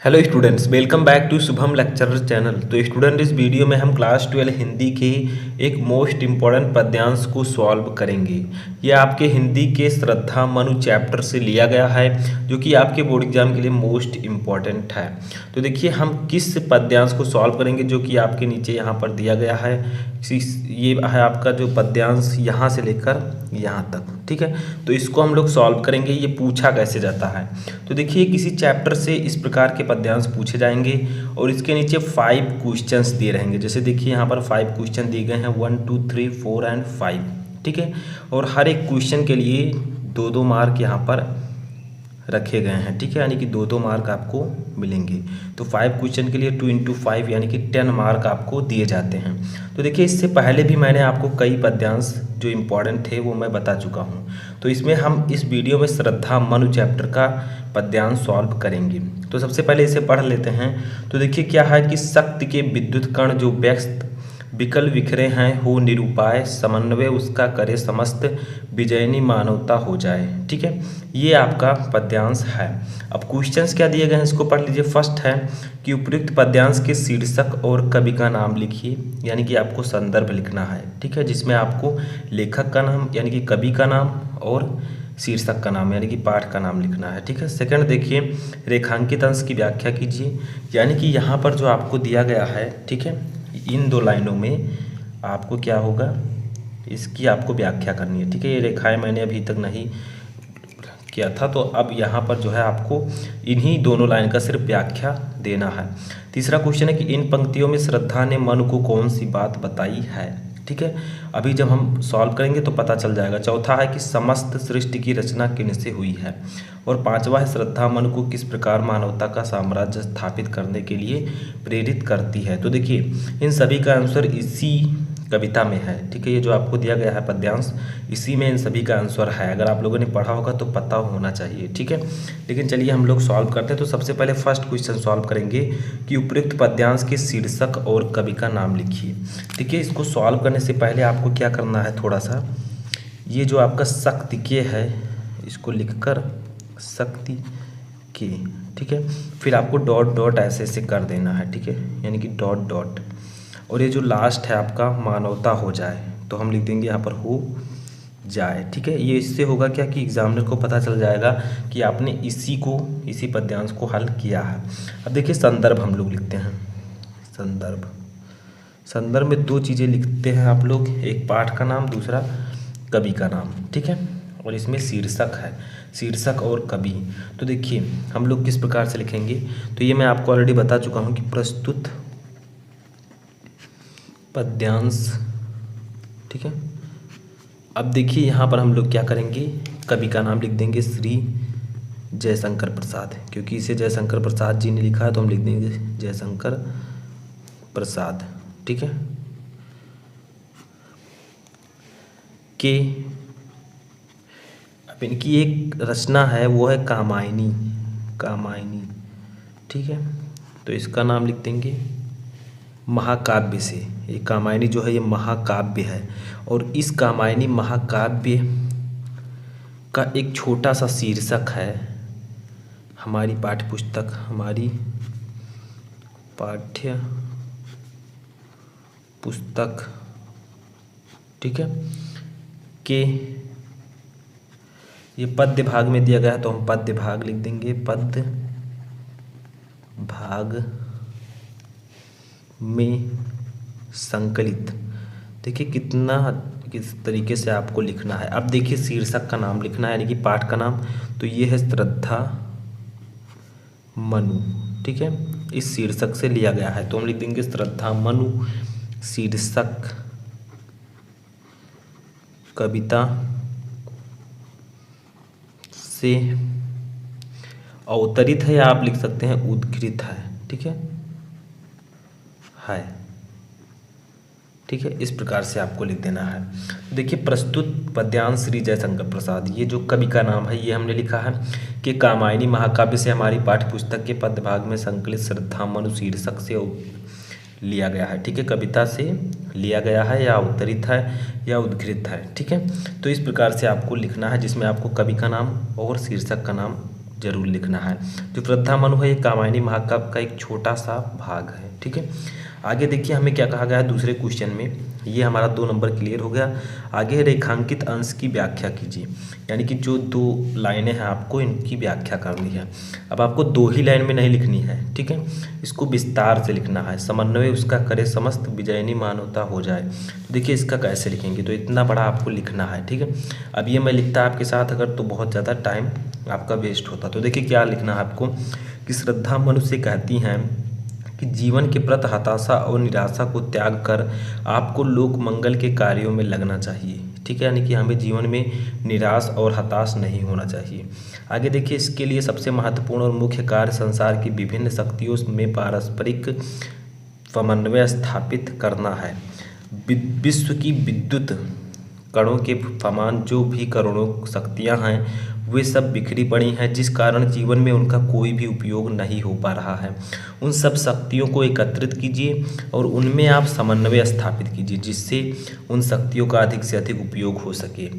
Hello students, welcome back to Shubham lecturer channel. तो student, इस video में हम क्लास 12 हिंदी के एक मोस्ट इम्पॉर्टेंट पद्यांश को सॉल्व करेंगे। ये आपके हिंदी के श्रद्धा मनु चैप्टर से लिया गया है, जो कि आपके बोर्ड एग्जाम के लिए मोस्ट इम्पॉर्टेंट है। तो देखिए हम किस पद्यांश को सॉल्व करेंगे, जो कि आपके नीचे यहाँ पर दिया गया है। ये है आपका जो पद्यांश यहाँ से लेकर यहाँ तक, ठीक है। तो इसको हम लोग सॉल्व करेंगे। ये पूछा कैसे जाता है, तो देखिए किसी चैप्टर से इस प्रकार के पद्यांश पूछे जाएंगे और इसके नीचे 5 क्वेश्चंस दिए रहेंगे। जैसे देखिए यहाँ पर 5 क्वेश्चन दिए गए हैं, 1 2 3 4 एंड 5, ठीक है। और हर एक क्वेश्चन के लिए 2-2 मार्क यहाँ पर रखे गए हैं, ठीक है, यानी कि 2-2 मार्क आपको मिलेंगे। तो 5 क्वेश्चन के लिए 2 × 5 यानी कि 10 मार्क आपको दिए जाते हैं। तो देखिए इससे पहले भी मैंने आपको कई पद्यांश जो इम्पोर्टेंट थे वो मैं बता चुका हूँ। तो इसमें हम इस वीडियो में श्रद्धा मनु चैप्टर का पद्यांश सॉल्व करेंगे। तो सबसे पहले इसे पढ़ लेते हैं। तो देखिए क्या है कि शक्ति के विद्युत कण जो व्यस्त विकल बिखरे हैं, हो निरुपाय समन्वय उसका करे समस्त विजयनी मानवता हो जाए, ठीक है। ये आपका पद्यांश है। अब क्वेश्चंस क्या दिए गए हैं इसको पढ़ लीजिए। फर्स्ट है कि उपयुक्त पद्यांश के शीर्षक और कवि का नाम लिखिए, यानी कि आपको संदर्भ लिखना है, ठीक है, जिसमें आपको लेखक का नाम यानी कि कवि का नाम और शीर्षक का नाम यानी कि पाठ का नाम लिखना है, ठीक है। सेकंड देखिए रेखांकित अंश की व्याख्या कीजिए, यानी कि यहाँ पर जो आपको दिया गया है, ठीक है, इन 2 लाइनों में आपको क्या होगा, इसकी आपको व्याख्या करनी है, ठीक है। ये रेखाएं मैंने अभी तक नहीं किया था, तो अब यहाँ पर जो है आपको इन्हीं दोनों लाइन का सिर्फ व्याख्या देना है। तीसरा क्वेश्चन है कि इन पंक्तियों में श्रद्धा ने मनु को कौन सी बात बताई है, ठीक है। अभी जब हम सॉल्व करेंगे तो पता चल जाएगा। चौथा है कि समस्त सृष्टि की रचना किनसे हुई है। और पांचवा है श्रद्धा मन को किस प्रकार मानवता का साम्राज्य स्थापित करने के लिए प्रेरित करती है। तो देखिए इन सभी का आंसर इसी कविता में है, ठीक है। ये जो आपको दिया गया है पद्यांश, इसी में इन सभी का आंसर है। अगर आप लोगों ने पढ़ा होगा तो पता होना चाहिए, ठीक है। लेकिन चलिए हम लोग सॉल्व करते हैं। तो सबसे पहले फर्स्ट क्वेश्चन सॉल्व करेंगे कि उपयुक्त पद्यांश के शीर्षक और कवि का नाम लिखिए, ठीक है। इसको सॉल्व करने से पहले आपको क्या करना है, थोड़ा सा ये जो आपका शक्ति के है इसको लिखकर शक्ति के, ठीक है। फिर आपको डॉट डॉट ऐसे ऐसे कर देना है, ठीक है, यानी कि डॉट डॉट। और ये जो लास्ट है आपका मानवता हो जाए, तो हम लिख देंगे यहाँ पर हो जाए, ठीक है। ये इससे होगा क्या कि एग्जामिनर को पता चल जाएगा कि आपने इसी पद्यांश को हल किया है। अब देखिए संदर्भ हम लोग लिखते हैं। संदर्भ में 2 चीज़ें लिखते हैं आप लोग, एक पाठ का नाम, दूसरा कवि का नाम, ठीक है। और इसमें शीर्षक है, शीर्षक और कवि। तो देखिए हम लोग किस प्रकार से लिखेंगे, तो ये मैं आपको ऑलरेडी बता चुका हूँ कि प्रस्तुत पद्यांश, ठीक है। अब देखिए यहाँ पर हम लोग क्या करेंगे, कवि का नाम लिख देंगे श्री जयशंकर प्रसाद, क्योंकि इसे जयशंकर प्रसाद जी ने लिखा है, तो हम लिख देंगे जयशंकर प्रसाद, ठीक है। के अब इनकी एक रचना है, वो है कामायनी, ठीक है। तो इसका नाम लिख देंगे महाकाव्य से। ये कामायनी जो है ये महाकाव्य है, और इस कामायनी महाकाव्य का एक छोटा सा शीर्षक है हमारी पाठ्य पुस्तक, ठीक है। के ये पद्य भाग में दिया गया है, तो हम पद्य भाग लिख देंगे, पद्य भाग में संकलित। देखिए किस तरीके से आपको लिखना है। अब देखिए शीर्षक का नाम लिखना है, यानी कि पाठ का नाम। तो ये है श्रद्धा मनु, ठीक है, इस शीर्षक से लिया गया है, तो हम लिख देंगे श्रद्धा मनु शीर्षक कविता से अवतरित है, या आप लिख सकते हैं उद्धृत है, ठीक है, ठीक है। इस प्रकार से आपको लिख देना है। देखिए प्रस्तुत पद्यांश श्री जयशंकर प्रसाद, ये जो कवि का नाम है ये हमने लिखा है कि कामायनी महाकाव्य से हमारी पाठ्य पुस्तक के पद्य भाग में संकलित श्रद्धा मनु शीर्षक से लिया गया है, ठीक है, कविता से लिया गया है, या अवतरित है या उद्धृत है, ठीक है। तो इस प्रकार से आपको लिखना है, जिसमें आपको कवि का नाम और शीर्षक का नाम जरूर लिखना है। जो श्रद्धा मनु है ये कामायनी महाकाव्य का एक छोटा सा भाग है। ठीक है, आगे देखिए हमें क्या कहा गया है दूसरे क्वेश्चन में। ये हमारा 2 नंबर क्लियर हो गया। आगे रेखांकित अंश की व्याख्या कीजिए, यानी कि जो 2 लाइनें हैं आपको इनकी व्याख्या करनी है। अब आपको 2 ही लाइन में नहीं लिखनी है, ठीक है, इसको विस्तार से लिखना है। समन्वय उसका करे समस्त विजयनी मानवता हो जाए। तो देखिए इसका कैसे लिखेंगे, तो इतना बड़ा आपको लिखना है। ठीक है, अब ये मैं लिखता आपके साथ अगर तो बहुत ज़्यादा टाइम आपका वेस्ट होता। तो देखिए क्या लिखना है आपको कि श्रद्धा मनुष्य कहती हैं कि जीवन के प्रति हताशा और निराशा को त्याग कर आपको लोक मंगल के कार्यों में लगना चाहिए। ठीक है, यानी कि हमें जीवन में निराश और हताश नहीं होना चाहिए। आगे देखिए इसके लिए सबसे महत्वपूर्ण और मुख्य कार्य संसार की विभिन्न शक्तियों में पारस्परिक समन्वय स्थापित करना है। विश्व की विद्युत कणों के समान जो भी करोड़ों शक्तियां हैं वे सब बिखरी पड़ी हैं, जिस कारण जीवन में उनका कोई भी उपयोग नहीं हो पा रहा है। उन सब शक्तियों को एकत्रित कीजिए और उनमें आप समन्वय स्थापित कीजिए, जिससे उन शक्तियों का अधिक से अधिक उपयोग हो सके।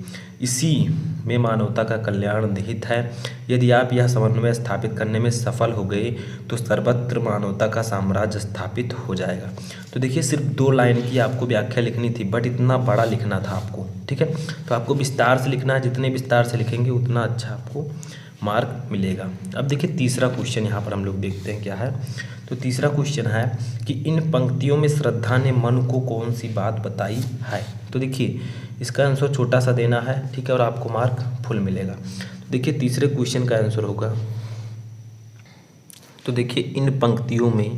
इसी में मानवता का कल्याण निहित है। यदि आप यह समन्वय स्थापित करने में सफल हो गए तो सर्वत्र मानवता का साम्राज्य स्थापित हो जाएगा। तो देखिए सिर्फ 2 लाइन की आपको व्याख्या लिखनी थी, बट इतना बड़ा लिखना था आपको। ठीक है, तो आपको विस्तार से लिखना है, जितने विस्तार से लिखेंगे उतना अच्छा आपको मार्क मिलेगा। अब देखिए तीसरा क्वेश्चन यहाँ पर हम लोग देखते हैं क्या है। तो तीसरा क्वेश्चन है कि इन पंक्तियों में श्रद्धा ने मन को कौन सी बात बताई है। तो देखिए इसका आंसर छोटा सा देना है, ठीक है, और आपको मार्क फुल मिलेगा। तो देखिए तीसरे क्वेश्चन का आंसर होगा, तो देखिए इन पंक्तियों में,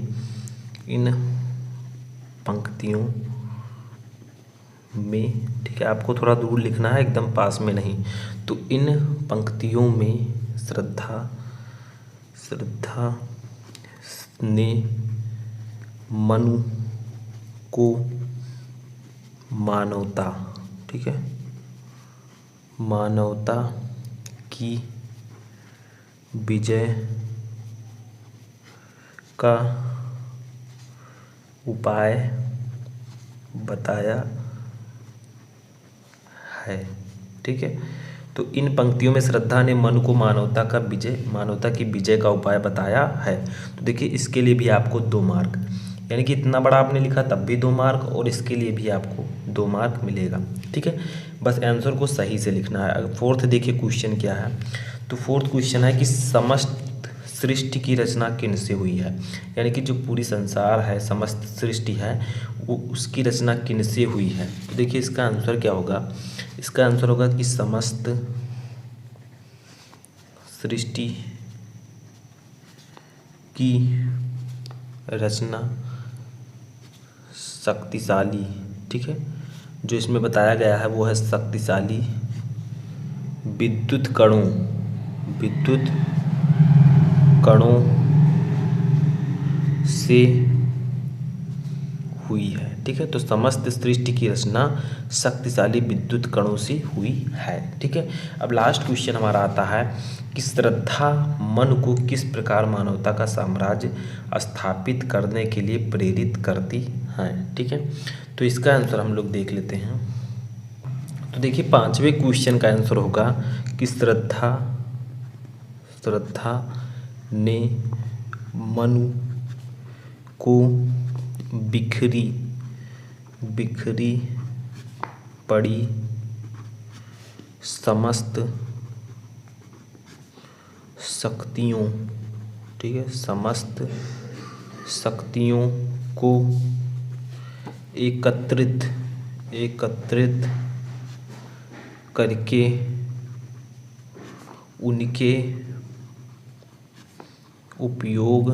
ठीक है, आपको थोड़ा दूर लिखना है, एकदम पास में नहीं। तो इन पंक्तियों में श्रद्धा ने मनु को मानवता, ठीक है, मानवता की विजय का उपाय बताया है। ठीक है, तो इन पंक्तियों में श्रद्धा ने मन को मानवता की विजय का उपाय बताया है। तो देखिए इसके लिए भी आपको 2 मार्क, यानी कि इतना बड़ा आपने लिखा तब भी 2 मार्क, और इसके लिए भी आपको 2 मार्क मिलेगा। ठीक है, बस आंसर को सही से लिखना है। फोर्थ देखिए क्वेश्चन क्या है। तो फोर्थ क्वेश्चन है कि समस्त सृष्टि की रचना किन से हुई है, यानी कि जो पूरी संसार है, समस्त सृष्टि है, वो उसकी रचना किन से हुई है। तो देखिए इसका आंसर क्या होगा, इसका आंसर होगा कि समस्त सृष्टि की रचना शक्तिशाली, ठीक है, जो इसमें बताया गया है वो है शक्तिशाली विद्युत कणों से हुई है। ठीक है, तो समस्त सृष्टि की रचना शक्तिशाली विद्युत कणों से हुई है। ठीक है, अब लास्ट क्वेश्चन हमारा आता है कि श्रद्धा मन को किस प्रकार मानवता का साम्राज्य स्थापित करने के लिए प्रेरित करती है। ठीक है, तो इसका आंसर हम लोग देख लेते हैं। तो देखिए 5वें क्वेश्चन का आंसर होगा कि श्रद्धा ने मनु को बिखरी पड़ी समस्त शक्तियों, ठीक है, समस्त शक्तियों को एकत्रित करके उनके उपयोग,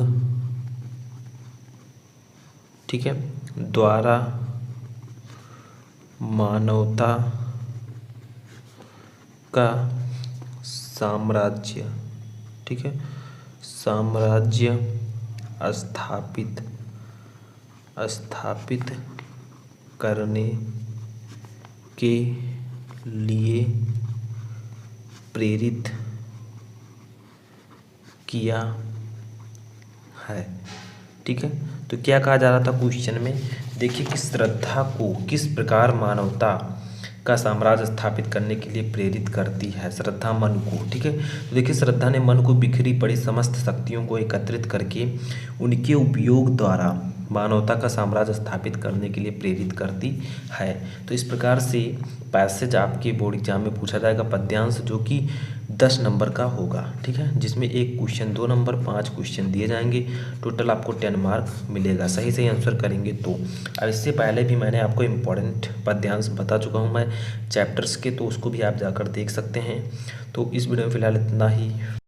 ठीक है, द्वारा मानवता का साम्राज्य, ठीक है, साम्राज्य स्थापित करने के लिए प्रेरित किया है। ठीक है, तो क्या कहा जा रहा था क्वेश्चन में, देखिए कि श्रद्धा को किस प्रकार मानवता का साम्राज्य स्थापित करने के लिए प्रेरित करती है? श्रद्धा मन को, ठीक है। तो देखिए, श्रद्धा ने मन को बिखरी पड़ी समस्त शक्तियों को एकत्रित करके उनके उपयोग द्वारा मानवता का साम्राज्य स्थापित करने के लिए प्रेरित करती है। तो इस प्रकार से पैसेज आपके बोर्ड एग्जाम में पूछा जाएगा पद्यांश, जो कि 10 नंबर का होगा, ठीक है, जिसमें एक क्वेश्चन 2 नंबर 5 क्वेश्चन दिए जाएंगे। टोटल आपको 10 मार्क मिलेगा सही सही आंसर करेंगे तो। अब इससे पहले भी मैंने आपको इम्पोर्टेंट पद्यांश बता चुका हूँ मैं चैप्टर्स के, तो उसको भी आप जाकर देख सकते हैं। तो इस वीडियो में फ़िलहाल इतना ही।